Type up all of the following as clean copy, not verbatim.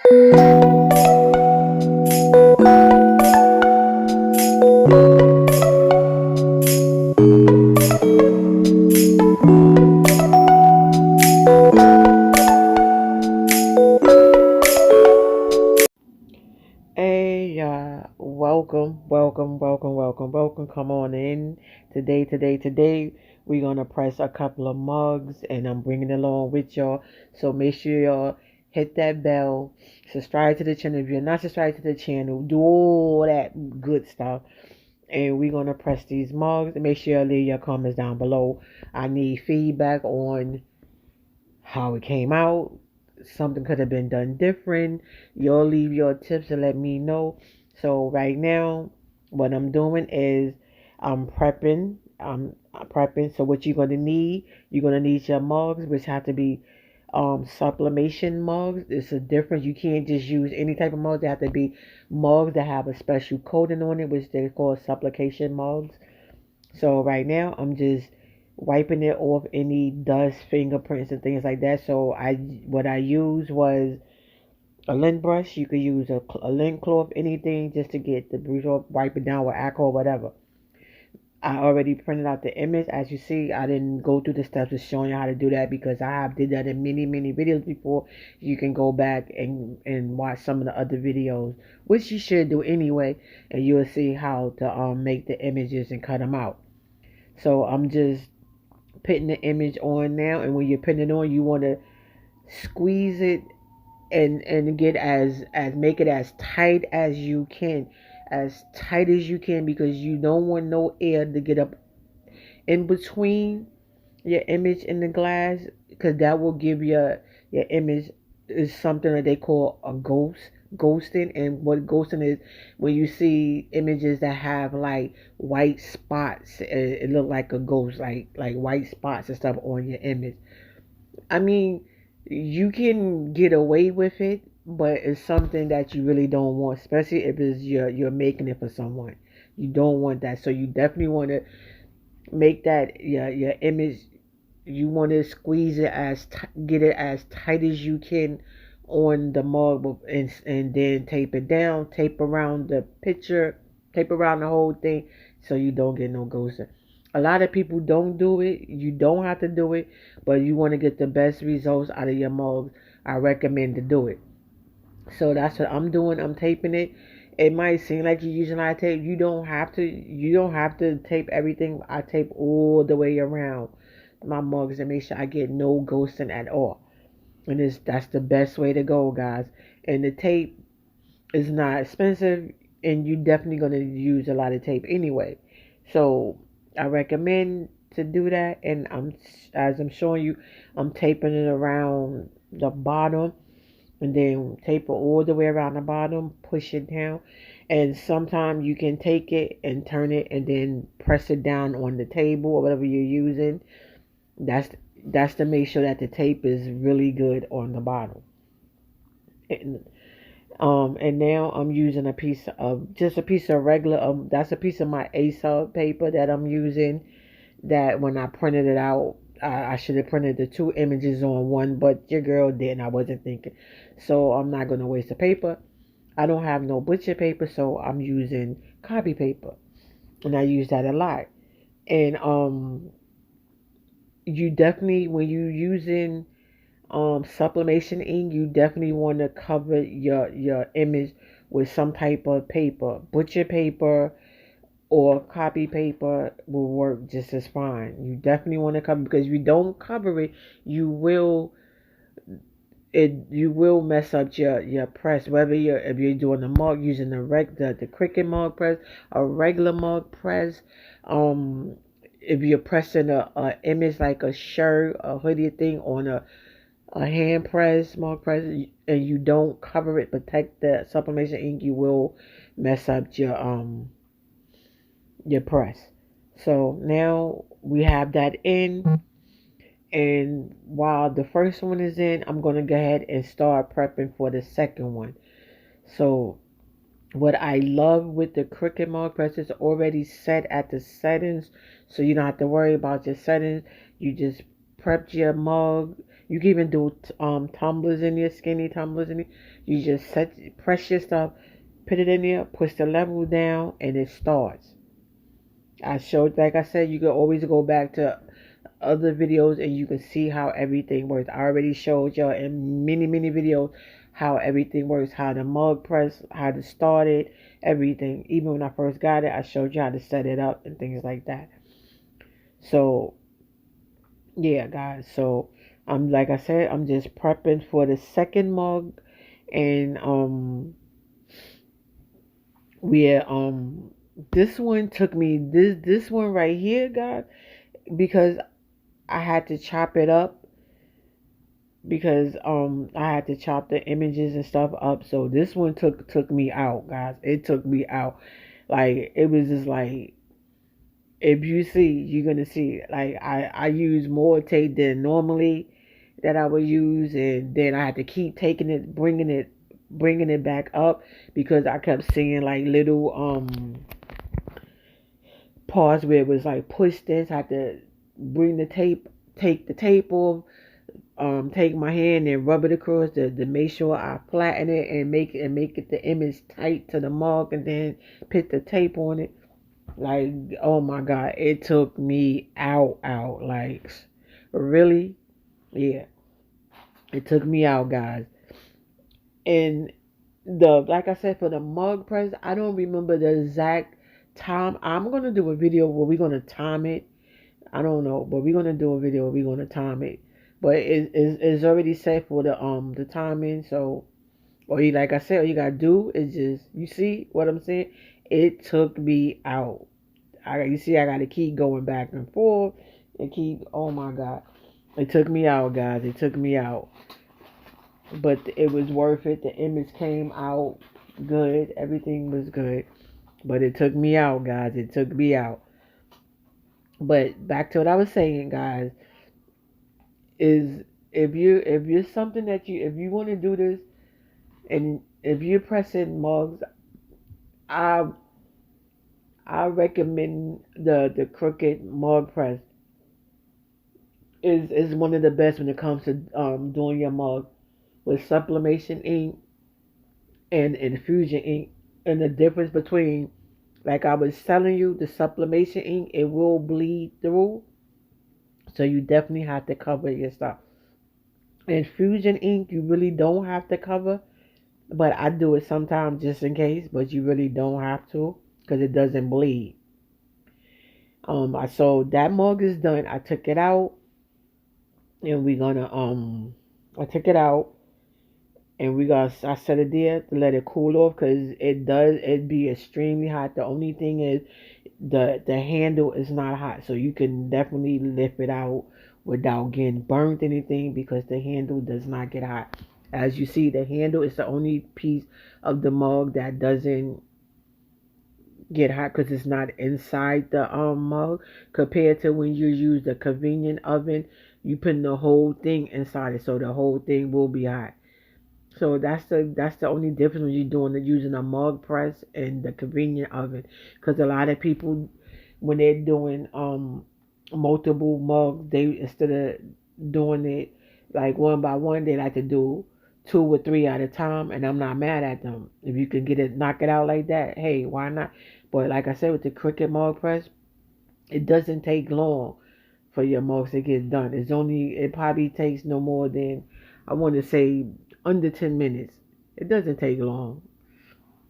Hey, welcome. Come on in. Today, we're gonna press a couple of mugs, and I'm bringing it along with y'all. So make sure y'all hit that bell, subscribe to the channel. If you're not subscribed to the channel, do all that good stuff. And we're gonna press these mugs. Make sure you leave your comments down below. I need feedback on how it came out. Something could have been done different. You'll leave your tips and let me know. So right now, what I'm doing is I'm prepping. I'm prepping. So what you're gonna need your mugs, which have to be sublimation mugs. It's a difference. You can't just use any type of mugs. They have to be mugs that have a special coating on it, which they call supplication mugs. So right now I'm just wiping it off any dust, fingerprints, and things like that. So what I used was a lint brush. You could use a lint cloth, anything, just to get the bruise off. Wipe it down with alcohol, whatever. I already printed out the image. As you see, I didn't go through the steps of showing you how to do that because I have did that in many videos before. You can go back and watch some of the other videos, which you should do anyway, and you'll see how to make the images and cut them out. So I'm just putting the image on now, and when you're putting it on, you want to squeeze it and get as make it as tight as you can, because you don't want no air to get up in between your image and the glass, because that will give your image is something that they call a ghosting. And what ghosting is, when you see images that have like white spots, it look like a ghost, like white spots and stuff on your image. I mean, you can get away with it, but it's something that you really don't want, especially if it's you're making it for someone. You don't want that. So you definitely want to make that your image. You want to squeeze it get it as tight as you can on the mug, and then tape it down, tape around the picture, tape around the whole thing, so you don't get no ghosting. A lot of people don't do it. You don't have to do it, but you want to get the best results out of your mugs. I recommend to do it. So that's what I'm doing. I'm taping it. It might seem like you're using a lot of tape. You don't have to. You don't have to tape everything. I tape all the way around my mugs and make sure I get no ghosting at all. And that's the best way to go, guys. And the tape is not expensive, and you're definitely gonna use a lot of tape anyway. So I recommend to do that. And as I'm showing you, I'm taping it around the bottom, and then tape it all the way around the bottom, push it down. And sometimes you can take it and turn it and then press it down on the table or whatever you're using. That's that's to make sure that the tape is really good on the bottom. And now I'm using a piece of regular, that's a piece of my ASA paper that I'm using, that when I printed it out, I should have printed the two images on one, but your girl didn't. I wasn't thinking. So I'm not going to waste the paper. I don't have no butcher paper, so I'm using copy paper. And I use that a lot. And you definitely, when you using sublimation ink, you definitely want to cover your image with some type of paper. Butcher paper or copy paper will work just as fine. You definitely want to cover, because if you don't cover it, you will you will mess up your press. Whether if you're doing a mug using the Cricut mug press, a regular mug press, if you're pressing a image like a shirt, a hoodie thing on a hand press, mug press, and you don't cover it, protect the sublimation ink, you will mess up your press. So now we have that in, and while the first one is in, I'm gonna go ahead and start prepping for the second one. So what I love with the Cricut mug press is already set at the settings, so you don't have to worry about your settings. You just prep your mug, You can even do tumblers in there, skinny tumblers in there. You just press your stuff, put it in there, push the level down, and it starts. I showed, like I said, you can always go back to other videos and you can see how everything works. I already showed y'all in many videos how everything works, how the mug press, how to start it, everything. Even when I first got it, I showed you how to set it up and things like that. So yeah, guys. So I'm, like I said, I'm just prepping for the second mug, and we this one took me, this one right here, guys, because I had to chop it up, because I had to chop the images and stuff up. So this one took me out, guys. It took me out. Like, it was just like, if you see, you're gonna see, like, I use more tape than normally that I would use, and then I had to keep taking it, bringing it back up, because I kept seeing like little parts where it was like, push this. I had to bring the tape, take the tape off, take my hand and rub it across to make sure I flatten it and make it the image tight to the mark, and then put the tape on it. Like, oh my God, it took me out. Like, really? Yeah, it took me out, guys. And like I said, for the mug press, I don't remember the exact time. I'm gonna do a video where we're gonna time it. I don't know, but we're gonna do a video where we're gonna time it. But it's already set for the timing. So, like I said, all you gotta do is just, you see what I'm saying? It took me out. You see, I gotta keep going back and forth and keep. Oh my God, it took me out, guys. It took me out, but it was worth it. The image came out good. Everything was good, but it took me out, guys. It took me out. But back to what I was saying, guys, is, if you're something that if you want to do this, and if you're pressing mugs, I I recommend the Cricut mug press. Is one of the best when it comes to doing your mug, with sublimation ink and infusion ink. And the difference between, like I was telling you, the sublimation ink, it will bleed through, so you definitely have to cover your stuff. Infusion ink, you really don't have to cover, but I do it sometimes just in case. But you really don't have to, because it doesn't bleed. I So that mug is done. I took it out, and we're gonna I took it out, and I set it there to let it cool off, because it be extremely hot. The only thing is, the handle is not hot, so you can definitely lift it out without getting burnt anything, because the handle does not get hot. As you see, the handle is the only piece of the mug that doesn't get hot, because it's not inside the mug, compared to when you use the convenient oven. You put the whole thing inside it, so the whole thing will be hot. So that's the only difference when you're using a mug press and the convenient oven. Because a lot of people, when they're doing multiple mugs, they, instead of doing it like one by one, they like to do two or three at a time. And I'm not mad at them. If you can get it, knock it out like that, hey, why not? But like I said, with the Cricut mug press, it doesn't take long for your mugs to get done. It probably takes no more than, I want to say, under 10 minutes. It doesn't take long.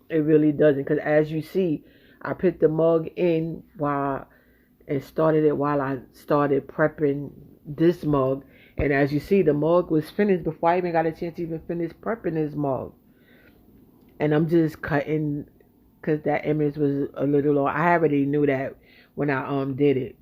It really doesn't, because as you see, I put the mug in and started it while I started prepping this mug. And as you see, the mug was finished before I even got a chance to even finish prepping this mug. And I'm just cutting, because that image was a little long. I already knew that when I did it.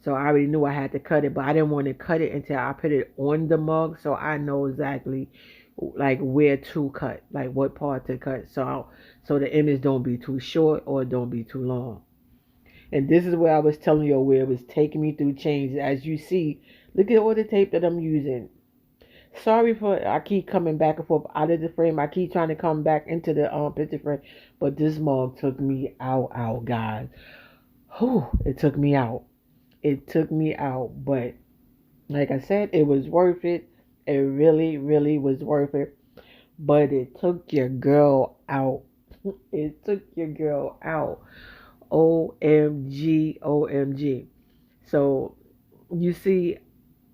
So I already knew I had to cut it, but I didn't want to cut it until I put it on the mug, so I know exactly like where to cut, like what part to cut, so the image don't be too short or don't be too long. And this is where I was telling you, where it was taking me through changes. As you see, look at all the tape that I'm using. Sorry for, I keep coming back and forth out of the frame. I keep trying to come back into the picture frame, but this mug took me out, guys. Whew, it took me out. It took me out, but like I said, it was worth it. It really, really was worth it. But it took your girl out. It took your girl out. OMG, OMG. So you see,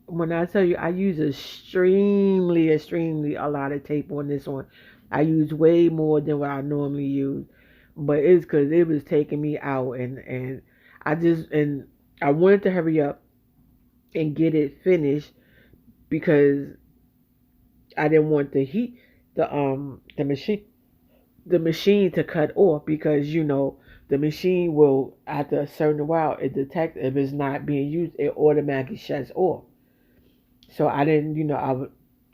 when I tell you I use extremely a lot of tape on this one. I use way more than what I normally use. But it's because it was taking me out, and and I wanted to hurry up and get it finished because I didn't want the heat the machine to cut off, because the machine will, after a certain while, it detects if it's not being used, it automatically shuts off. So I didn't,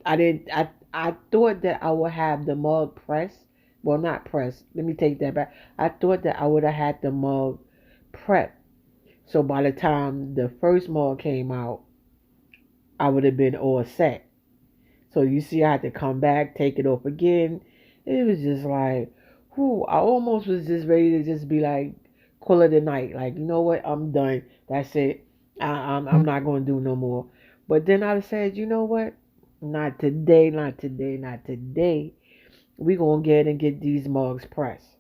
I didn't, I thought that I would have the mug pressed. Well, not pressed. Let me take that back. I thought that I would have had the mug prepped. So by the time the first mug came out, I would have been all set. So you see, I had to come back, take it off again. It was just like, whew, I almost was just ready to just be like, call it a night. Like, you know what? I'm done. That's it. I'm not going to do no more. But then I said, you know what? Not today, not today, not today. We going to get these mugs pressed.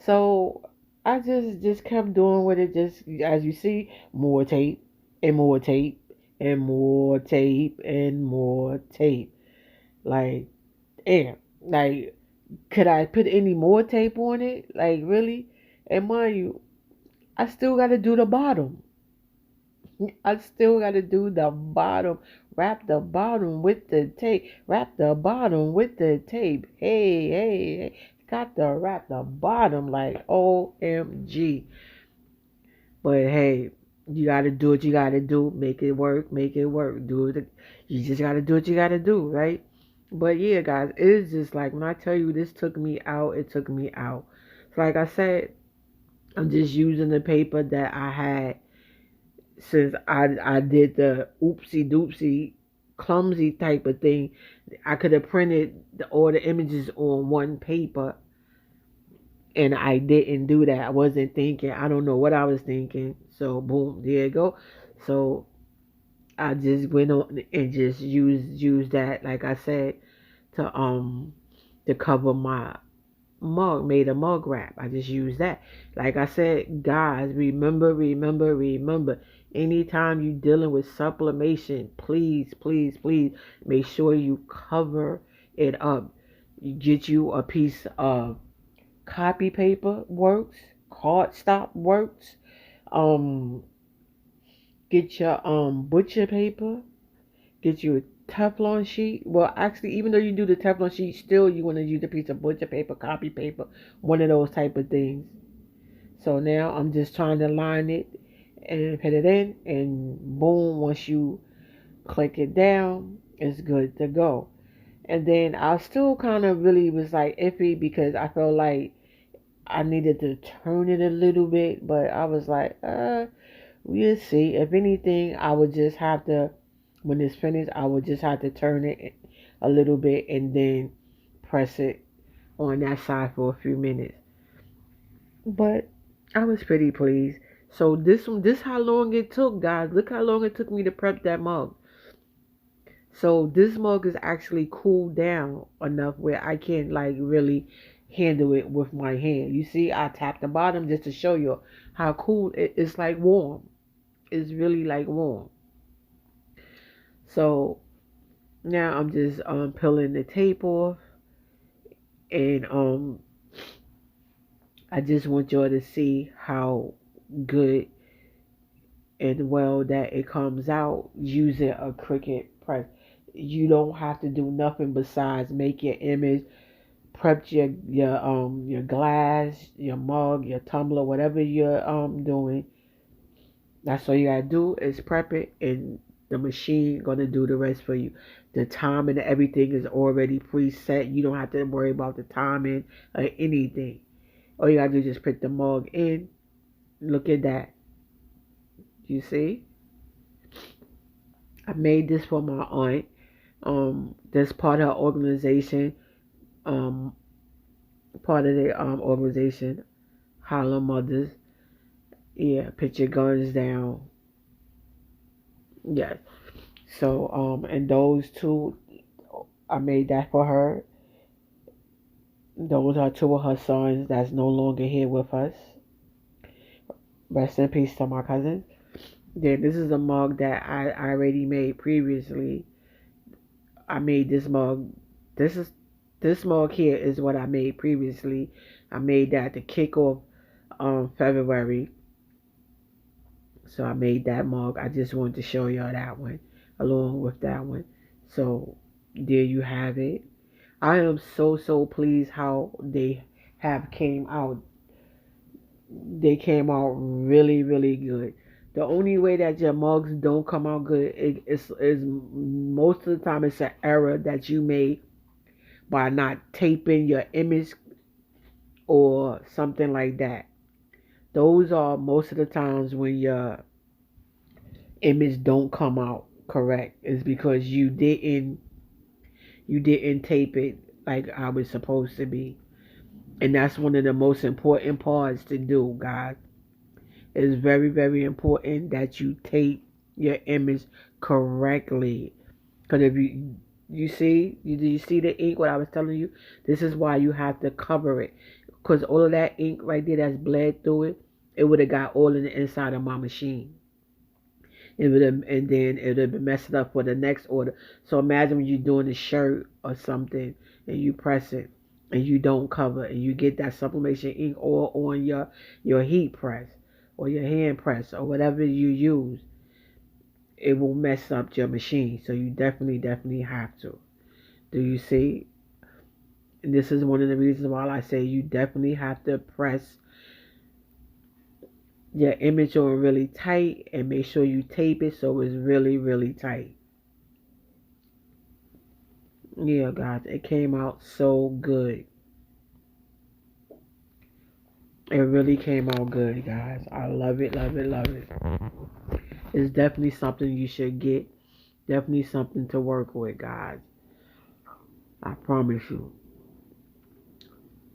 So I just kept doing with it. Just as you see, more tape and more tape and more tape and more tape. Like, damn. Like, could I put any more tape on it? Like, really? And mind you, I still got to do the bottom. I still got to do the bottom. Wrap the bottom with the tape. Wrap the bottom with the tape. Hey, hey, hey. Got to wrap the bottom, like OMG. But hey, you got to do what you got to do. Make it work. Make it work. Do it. You just got to do what you got to do, right? But yeah, guys, it is just like when I tell you this took me out, it took me out. So like I said, I'm just using the paper that I had since I did the oopsie doopsie clumsy type of thing. I could have printed all the images on one paper, and I didn't do that. I wasn't thinking. I don't know what I was thinking. So boom, there you go. So I just went on and just used that, like I said, to to cover my mug, made a mug wrap. I just used that. Like I said, guys, remember. Anytime you're dealing with sublimation, please, please, please make sure you cover it up. You get you a piece of copy paper works, cardstock works. Um, get your butcher paper. Get you a Teflon sheet. Well, actually, even though you do the Teflon sheet, still you want to use a piece of butcher paper, copy paper, one of those type of things. So now I'm just trying to line it and put it in, and boom, once you click it down, it's good to go. And then I still kind of really was like iffy because I felt like I needed to turn it a little bit, but I was like, we'll see. If anything, I would just have to, when it's finished, I would just have to turn it a little bit and then press it on that side for a few minutes. But I was pretty pleased. So this how long it took, guys. Look how long it took me to prep that mug. So this mug is actually cooled down enough where I can like really handle it with my hand. You see, I tapped the bottom just to show you how cool it's like warm. It's really like warm. So now I'm just peeling the tape off, and I just want y'all to see how good and well that it comes out using a Cricut press. You don't have to do nothing besides make your image, prep your glass, your mug, your tumbler, whatever you're doing. That's all you gotta do is prep it, and the machine gonna do the rest for you. The time and everything is already preset. You don't have to worry about the timing or anything. All you gotta do is just put the mug in. Look at that. You see? I made this for my aunt. That's part of her organization. Um, part of the organization, Harlem Mothers. Yeah, put your guns down. Yes. So and those two, I made that for her. Those are two of her sons that's no longer here with us. Rest in peace to my cousin. Then this is a mug that I already made previously. I made this mug. This is this mug here is what I made previously. I made that to kick off February. So I made that mug. I just wanted to show y'all that one along with that one. So there you have it. I am so pleased how they have came out. They came out really good. The only way that your mugs don't come out good is most of the time it's an error that you made by not taping your image or something like that. Those are most of the times when your image don't come out correct. Is because you didn't tape it like I was supposed to be. And that's one of the most important parts to do, guys. It's very important that you tape your image correctly. Because if you see the ink, what I was telling you? This is why you have to cover it. Because all of that ink right there that's bled through it, it would have got all in the inside of my machine. And then it would have been messed up for the next order. So imagine when you're doing a shirt or something and you press it and you don't cover and you get that sublimation ink all on your heat press or your hand press or whatever you use, it will mess up your machine. So you definitely have to. Do you see? And this is one of the reasons why I say you definitely have to press your image on really tight and make sure you tape it so it's really tight. Yeah, guys, it came out so good. It really came out good, guys. I love it. It's definitely something you should get. Definitely something to work with, guys. I promise you.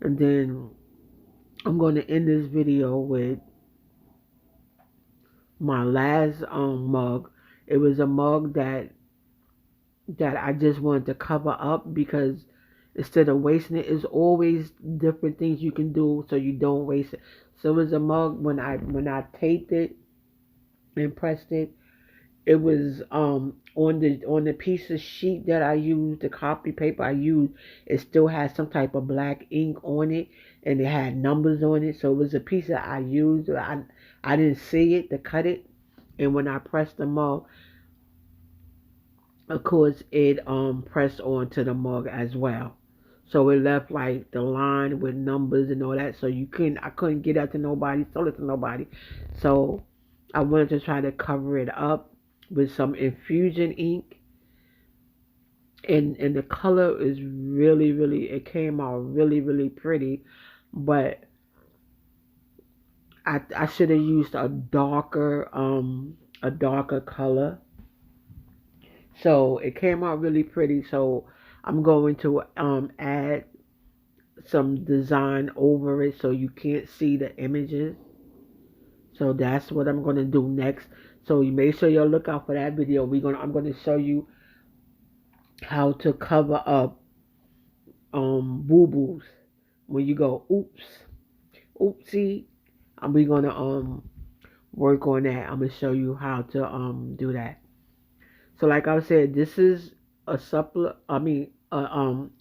And then I'm going to end this video with my last mug. It was a mug that I just wanted to cover up because instead of wasting it, it's always different things you can do so you don't waste it. So it was a mug when I taped it and pressed it. It was on the piece of sheet that I used, the copy paper I used, it still had some type of black ink on it and it had numbers on it. So it was a piece that I used. I didn't see it to cut it, and when I pressed the mug, of course it pressed onto the mug as well. So it left like the line with numbers and all that. So I couldn't get that to nobody, sold it to nobody. So I wanted to try to cover it up with some infusion ink. And the color is really it came out really pretty. But I should have used a darker color. So it came out really pretty. So I'm going to add some design over it so you can't see the images. So that's what I'm going to do next. So you make sure you look out for that video. I'm going to show you how to cover up boo-boos when you go oopsie. And we're going to work on that. I'm going to show you how to do that. So like I said, this is a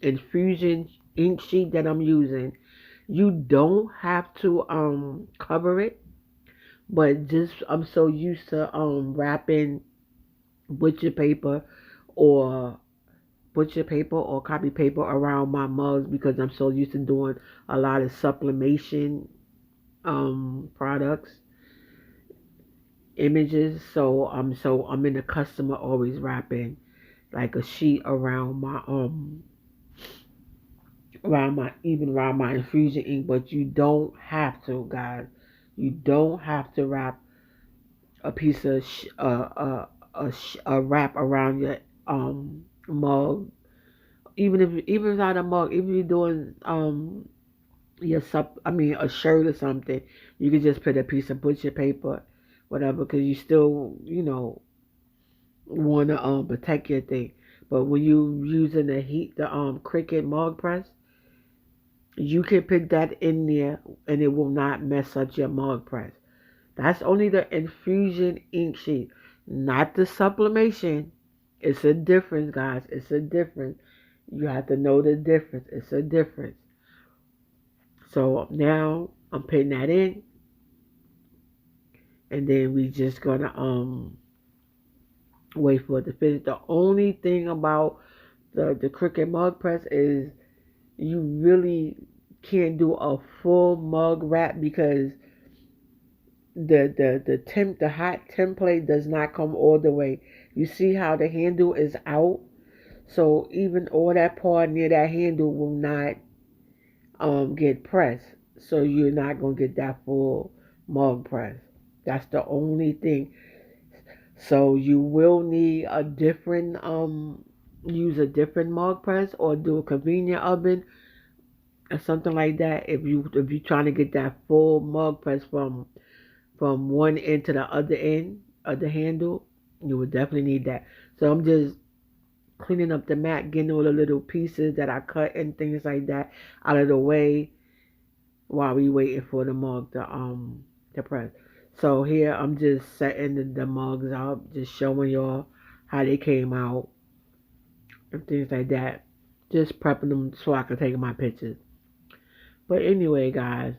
infusion ink sheet that I'm using. You don't have to cover it, but just I'm so used to wrapping butcher paper or copy paper around my mugs because I'm so used to doing a lot of sublimation products, images. So I'm in the customer always wrapping like a sheet around my around my infusion ink. But you don't have to, guys. You don't have to wrap a piece of a wrap around your mug. Even without a mug, even if you're doing a shirt or something, you can just put a piece of butcher paper, whatever, because you still want to protect your thing. But when you using the Cricut mug press, you can put that in there and it will not mess up your mug press. That's only the infusion ink sheet, not the sublimation. It's a difference, guys. It's a difference. You have to know the difference. It's a difference. So now I'm putting that in, and then we just gonna wait for it to finish. The only thing about the Cricut mug press is you really can't do a full mug wrap because the hot template does not come all the way. You see how the handle is out, so even all that part near that handle will not get pressed. So you're not gonna get that full mug press. That's the only thing. So you will need a different use a different mug press or do a convenient oven or something like that if you're trying to get that full mug press from one end to the other end of the handle. You would definitely need that. So I'm just cleaning up the mat, getting all the little pieces that I cut and things like that out of the way while we waiting for the mug to press. So here I'm just setting the mugs up, just showing y'all how they came out and things like that. Just prepping them so I can take my pictures. But anyway, guys,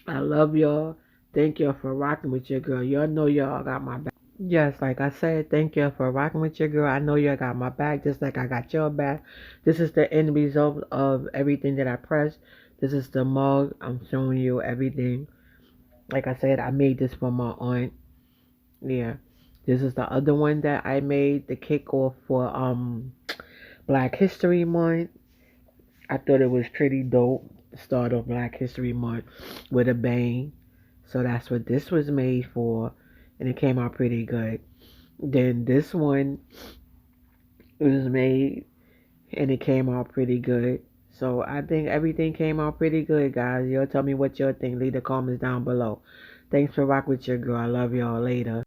I love y'all. Thank y'all for rocking with your girl. Y'all know y'all got my back. Yes, like I said, thank you for rocking with your girl. I know you got my back just like I got your back. This is the end result of everything that I pressed. This is the mug. I'm showing you everything. Like I said, I made this for my aunt. Yeah. This is the other one that I made, the kickoff for Black History Month. I thought it was pretty dope. The start of Black History Month with a bang. So that's what this was made for. And it came out pretty good. Then this one was made and it came out pretty good. So I think everything came out pretty good, guys. Y'all tell me what y'all think. Leave the comments down below. Thanks for rocking with your girl. I love y'all. Later.